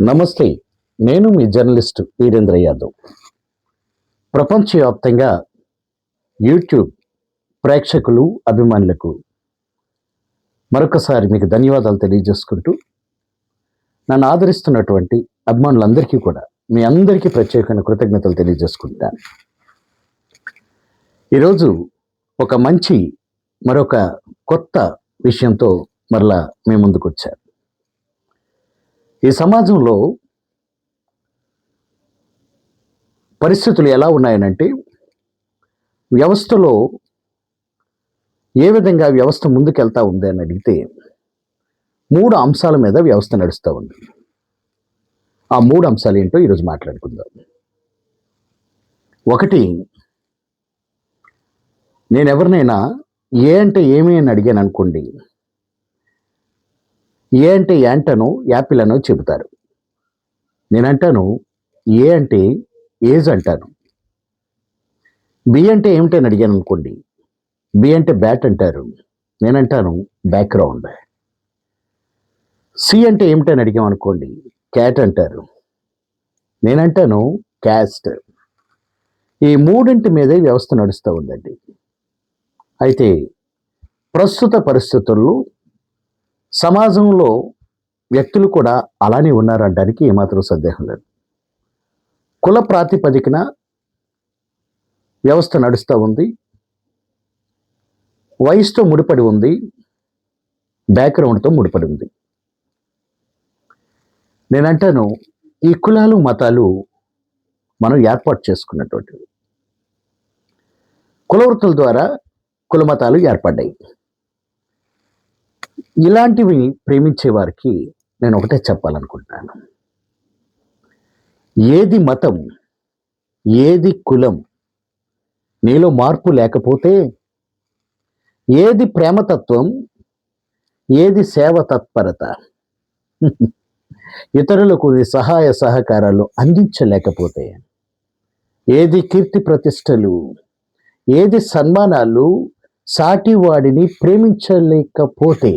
నమస్తే. నేను మీ జర్నలిస్ట్ వీరేంద్ర యాదవ్. ప్రపంచవ్యాప్తంగా యూట్యూబ్ ప్రేక్షకులు, అభిమానులకు మరొకసారి మీకు ధన్యవాదాలు తెలియజేసుకుంటూ, నన్ను ఆదరిస్తున్నటువంటి అభిమానులందరికీ కూడా మీ అందరికీ ప్రత్యేకమైన కృతజ్ఞతలు తెలియజేసుకుంటాను. ఈరోజు ఒక మంచి మరొక కొత్త విషయంతో మరలా మీ ముందుకు వచ్చాను. ఈ సమాజంలో పరిస్థితులు ఎలా ఉన్నాయనంటే, వ్యవస్థలో ఏ విధంగా వ్యవస్థ ముందుకెళ్తా ఉంది అని అడిగితే 3 అంశాల మీద వ్యవస్థ నడుస్తూ ఉంది. ఆ 3 అంశాలు ఏంటో ఈరోజు మాట్లాడుకుందాం. ఒకటి, నేను ఎవరినైనా ఏ అంటే ఏమి అని అడిగాను అనుకోండి, ఏ అంటే యాంటనో యాపిల్ అనో చెబుతారు. నేనంటాను ఏ అంటే ఏజ్ అంటాను. బి అంటే ఏమిటని అడిగాను అనుకోండి, బి అంటే బ్యాట్ అంటారు. నేనంటాను బ్యాక్గ్రౌండ్. సి అంటే ఏమిటని అడిగాం అనుకోండి, క్యాట్ అంటారు. నేనంటాను క్యాస్ట్. ఈ 3 మీదే వ్యవస్థ నడుస్తూ ఉందండి. అయితే ప్రస్తుత పరిస్థితుల్లో సమాజంలో వ్యక్తులు కూడా అలానే ఉన్నారనడానికి ఏమాత్రం సందేహం లేదు. కుల ప్రాతిపదికన వ్యవస్థ నడుస్తూ ఉంది, వయసుతో ముడిపడి ఉంది, బ్యాక్గ్రౌండ్తో ముడిపడి ఉంది. నేనంటాను ఈ కులాలు మతాలు మనం ఏర్పాటు చేసుకున్నటువంటివి. కులవృత్తుల ద్వారా కుల మతాలు ఏర్పడ్డాయి. ఇలాంటివి ప్రేమించే వారికి నేను ఒకటే చెప్పాలనుకుంటున్నాను. ఏది మతం, ఏది కులం, నీలో మార్పు లేకపోతే, ఏది ప్రేమతత్వం, ఏది సేవ తత్పరత, ఇతరులకు సహాయ సహకారాలు అందించలేకపోతే, ఏది కీర్తి ప్రతిష్టలు, ఏది సన్మానాలు, సాటివాడిని ప్రేమించలేకపోతే,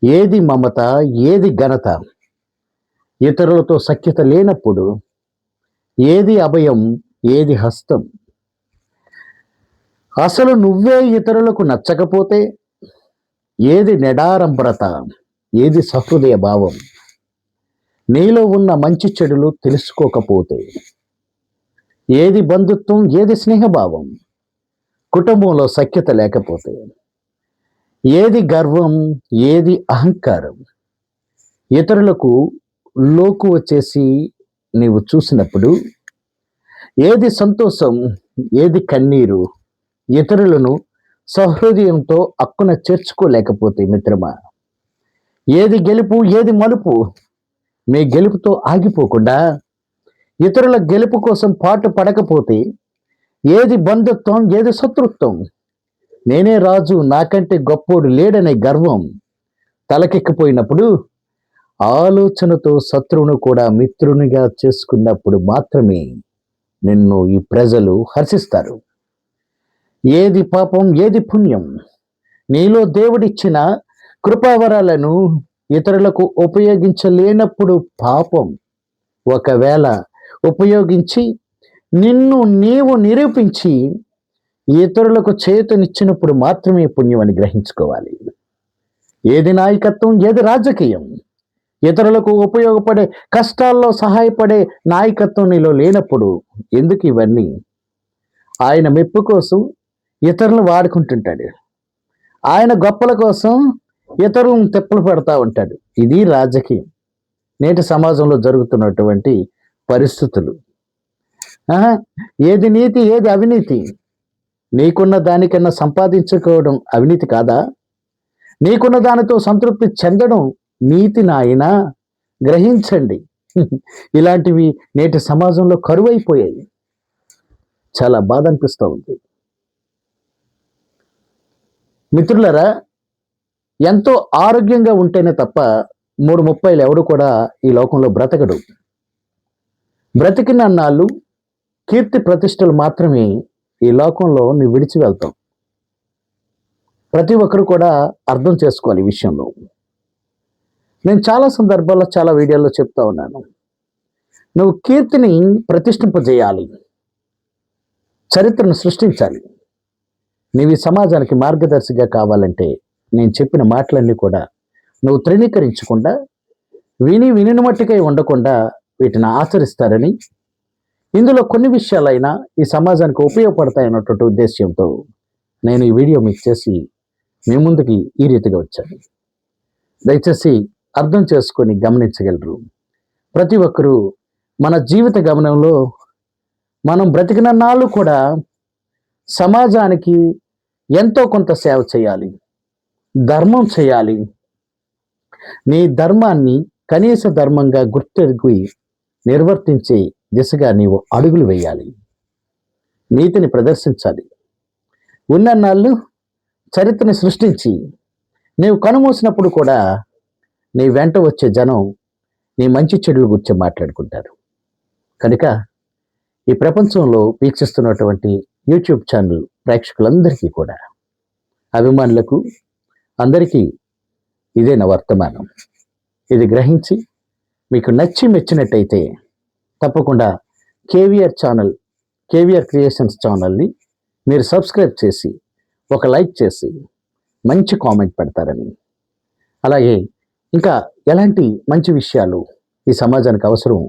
ఏది మమత, ఏది ఘనత, ఇతరులతో సఖ్యత లేనప్పుడు, ఏది అభయం, ఏది హస్తం, అసలు నువ్వే ఇతరులకు నచ్చకపోతే, ఏది నిడారంభరత, ఏది సహృదయ భావం, నీలో ఉన్న మంచి చెడులు తెలుసుకోకపోతే, ఏది బంధుత్వం, ఏది స్నేహభావం, కుటుంబంలో సఖ్యత లేకపోతే, ఏది గర్వం, ఏది అహంకారం, ఇతరులకు లోకు వచ్చేసి నీవు చూసినప్పుడు, ఏది సంతోషం, ఏది కన్నీరు, ఇతరులను సహృదయంతో అక్కున చేర్చుకోలేకపోతే మిత్రమా, ఏది గెలుపు, ఏది మలుపు, మీ గెలుపుతో ఆగిపోకుండా ఇతరుల గెలుపు కోసం పాటు పడకపోతే, ఏది బంధుత్వం, ఏది శత్రుత్వం, నేనే రాజు, నాకంటే గొప్పోడు లేడనే గర్వం తలకెక్కిపోయినప్పుడు, ఆలోచనతో శత్రువును కూడా మిత్రునిగా చేసుకున్నప్పుడు మాత్రమే నిన్ను ఈ ప్రజలు హర్షిస్తారు. ఏది పాపం, ఏది పుణ్యం, నీలో దేవుడిచ్చిన కృపావరాలను ఇతరులకు ఉపయోగించలేనప్పుడు పాపం, ఒకవేళ ఉపయోగించి నిన్ను నీవు నిరూపించి ఇతరులకు చేతునిచ్చినప్పుడు మాత్రమే పుణ్యం అని గ్రహించుకోవాలి. ఏది నాయకత్వం, ఏది రాజకీయం, ఇతరులకు ఉపయోగపడే, కష్టాల్లో సహాయపడే నాయకత్వం నీలో లేనప్పుడు ఎందుకు ఇవన్నీ? ఆయన మెప్పు కోసం ఇతరులను వాడుకుంటుంటాడు, ఆయన గొప్పల కోసం ఇతరులను తిప్పలు పెడతా ఉంటాడు. ఇది రాజకీయం. నేటి సమాజంలో జరుగుతున్నటువంటి పరిస్థితులు. ఏది నీతి, ఏది అవినీతి? నీకున్న దానికన్నా సంపాదించుకోవడం అవినీతి కాదా? నీకున్న దానితో సంతృప్తి చెందడం నీతి నాయనా, గ్రహించండి. ఇలాంటివి నేటి సమాజంలో కరువైపోయాయి. చాలా బాధ అనిపిస్తూ ఉంది. మిత్రులరా, ఎంతో ఆరోగ్యంగా ఉంటేనే తప్ప 3:30 ఎవడు కూడా ఈ లోకంలో బ్రతకడు. బ్రతికినన్నాళ్ళు కీర్తి ప్రతిష్టలు మాత్రమే ఈ లోకంలో నువ్వు విడిచి వెళ్తావు. ప్రతి ఒక్కరు కూడా అర్థం చేసుకోవాలి ఈ విషయంలో. నేను చాలా సందర్భాల్లో చాలా వీడియోల్లో చెప్తా ఉన్నాను, నువ్వు కీర్తిని ప్రతిష్ఠింపజేయాలి, చరిత్రను సృష్టించాలి. నీవు ఈ సమాజానికి మార్గదర్శిగా కావాలంటే నేను చెప్పిన మాటలన్నీ కూడా నువ్వు తృణీకరించకుండా, విని మట్టుకై ఉండకుండా వీటిని ఆచరిస్తారని, ఇందులో కొన్ని విషయాలైనా ఈ సమాజానికి ఉపయోగపడతాయన్నటువంటి ఉద్దేశ్యంతో నేను ఈ వీడియో మీకు చేసి మీ ముందుకి ఈ రీతిగా వచ్చాను. దయచేసి అర్థం చేసుకొని గమనించగలరు. ప్రతి ఒక్కరూ మన జీవిత గమనంలో మనం బ్రతికిన నాళ్ళు కూడా సమాజానికి ఎంతో కొంత సేవ చేయాలి, ధర్మం చేయాలి. నీ ధర్మాన్ని కనీస ధర్మంగా గుర్తెరిగి నిర్వర్తించే దిశగా నీవు అడుగులు వేయాలి, నీతిని ప్రదర్శించాలి. ఉన్నన్నాళ్ళు చరిత్రని సృష్టించి నీవు కనుమూసినప్పుడు కూడా నీ వెంట వచ్చే జనం నీ మంచి చెడుల గురించి మాట్లాడుకుంటారు. కనుక ఈ ప్రపంచంలో వీక్షిస్తున్నటువంటి యూట్యూబ్ ఛానల్ ప్రేక్షకులందరికీ కూడా, అభిమానులకు అందరికీ ఇదే నా వర్తమానం. ఇది గ్రహించి మీకు నచ్చి మెచ్చినట్టయితే తప్పకుండా కేవీఆర్ క్రియేషన్స్ ఛానల్ని మీరు సబ్స్క్రైబ్ చేసి ఒక లైక్ చేసి మంచి కామెంట్ పెడతారని, అలాగే ఇంకా ఎలాంటి మంచి విషయాలు ఈ సమాజానికి అవసరం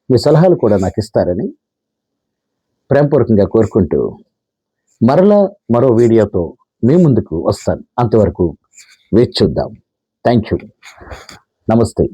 మీ సలహాలు కూడా నాకు ఇస్తారని ప్రేమపూర్వకంగా కోరుకుంటూ మరో వీడియోతో మీ ముందుకు వస్తాను. అంతవరకు వేచి చూద్దాం. Thank you. నమస్తే.